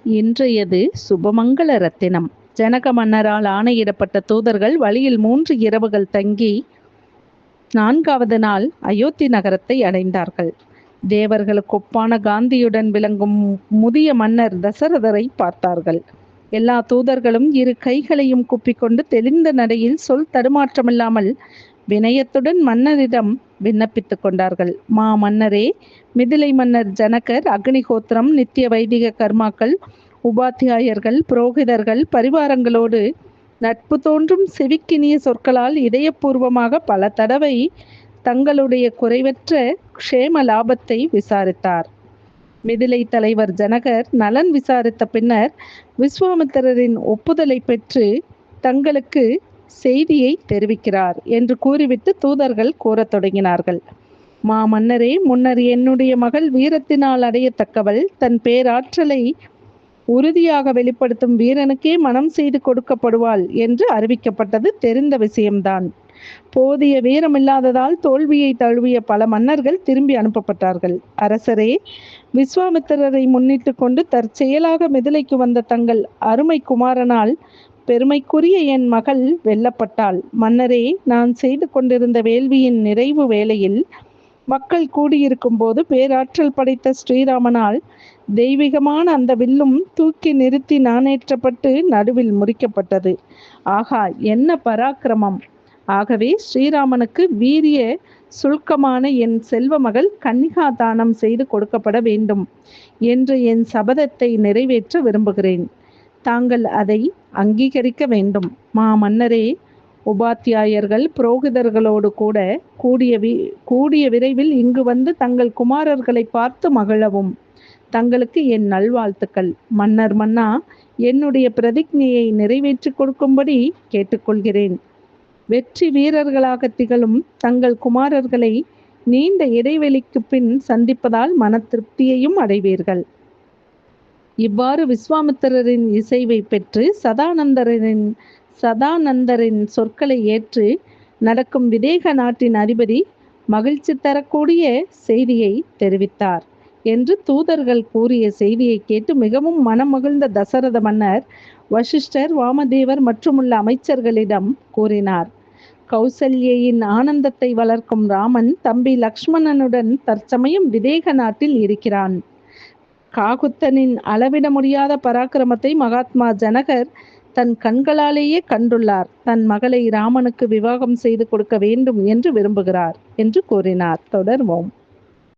இன்றையது சுபமங்கள ரத்தினம். ஜனக மன்னரால் ஆணையிடப்பட்ட தூதர்கள் வழியில் 3 இரவுகள் தங்கி 4வது நாள் அயோத்தி நகரத்தை அடைந்தார்கள். தேவர்களுக்கு ஒப்பான காந்தியுடன் விளங்கும் முதிய மன்னர் தசரதரை பார்த்தார்கள். எல்லா தூதர்களும் 2 கைகளையும் குப்பிக்கொண்டு தெளிந்த நடையில் சொல் தடுமாற்றமில்லாமல் வினயத்துடன் மன்னரிடம் விண்ணப்பித்துக் கொண்டார்கள். மா மன்னரே, மிதிலை மன்னர் ஜனகர் அக்னிஹோத்திரம், நித்திய வைதிக கர்மாக்கள், உபாத்தியாயர்கள், புரோகிதர்கள், பரிவாரங்களோடு நட்பு தோன்றும் செவிக்கினிய சொற்களால் இதயபூர்வமாக பல தடவை தங்களுடைய குறைவற்ற க்ஷேம லாபத்தை விசாரித்தார். மிதிலை தலைவர் ஜனகர் நலன் விசாரித்த பின்னர் விஸ்வாமித்திரரின் ஒப்புதலை பெற்று தங்களுக்கு செய்தியை தெரிவிக்கிறார் என்று கூறிவிட்டு தூதர்கள் கூறத் தொடங்கினார்கள். மா மன்னரே, முன்னர் என்னுடைய மகள் வீரத்தினால் அடையத்தக்கவள். தன் பேராற்றலை உறுதியாக வெளிப்படுத்தும் வீரனுக்கே மனம் செய்து கொடுக்கப்படுவாள் என்று அறிவிக்கப்பட்டது தெரிந்த விஷயம்தான். போதிய வீரமில்லாததால் தோல்வியை தழுவிய பல மன்னர்கள் திரும்பி அனுப்பப்பட்டார்கள். அரசரே, விஸ்வாமித்திரரை முன்னிட்டு கொண்டு தற்செயலாக மிதிலைக்கு வந்த தங்கள் அருமை குமாரனால் பெருமைக்குரிய என் மகள் வெல்லப்பட்டாள். மன்னரே, நான் செய்து கொண்டிருந்த வேள்வியின் நிறைவு வேளையில் மக்கள் கூடியிருக்கும் போது பேராற்றல் படைத்த ஸ்ரீராமனால் தெய்வீகமான அந்த வில்லும் தூக்கி நிறுத்தி நாணேற்றப்பட்டு நடுவில் முறிக்கப்பட்டது. ஆகா, என்ன பராக்கிரமம்! ஆகவே ஸ்ரீராமனுக்கு வீரிய சுல்கமான என் செல்வ மகள் கன்னிகா தானம் செய்து கொடுக்கப்பட வேண்டும் என்று என் சபதத்தை நிறைவேற்ற விரும்புகிறேன். தாங்கள் அதை அங்கீகரிக்க வேண்டும். மா மன்னரே, உபாத்தியாயர்கள் புரோகிதர்களோடு கூட கூடிய விரைவில் இங்கு வந்து தங்கள் குமாரர்களை பார்த்து மகிழவும். தங்களுக்கு என் நல்வாழ்த்துக்கள். மன்னர் மன்னா, என்னுடைய பிரதிஜையை நிறைவேற்றி கொடுக்கும்படி கேட்டுக்கொள்கிறேன். வெற்றி வீரர்களாக திகழும் தங்கள் குமாரர்களை நீண்ட இடைவெளிக்கு பின் சந்திப்பதால் மன திருப்தியையும் அடைவீர்கள். இவ்வாறு விஸ்வாமித்திரரின் இசைவை பெற்று சதானந்தரின் சொற்களை ஏற்று நடக்கும் விதேக நாட்டின் அதிபதி மகிழ்ச்சி தரக்கூடிய செய்தியை தெரிவித்தார் என்று தூதர்கள் கூறிய செய்தியை கேட்டு மிகவும் மனம் மகிழ்ந்த தசரத மன்னர் வசிஷ்டர், வாமதேவர் மற்றுமுள்ள அமைச்சர்களிடம் கூறினார். கௌசல்யின் ஆனந்தத்தை வளர்க்கும் ராமன் தம்பி லக்ஷ்மணனுடன் தற்சமயம் விதேக நாட்டில் இருக்கிறான். காகுத்தனின் அளவிட முடியாத பராக்கிரமத்தை மகாத்மா ஜனகர் தன் கண்களாலேயே கண்டுள்ளார். தன் மகளை ராமனுக்கு விவாகம் செய்து கொடுக்க வேண்டும் என்று விரும்புகிறார் என்று கூறினார். தொடர்வோம்.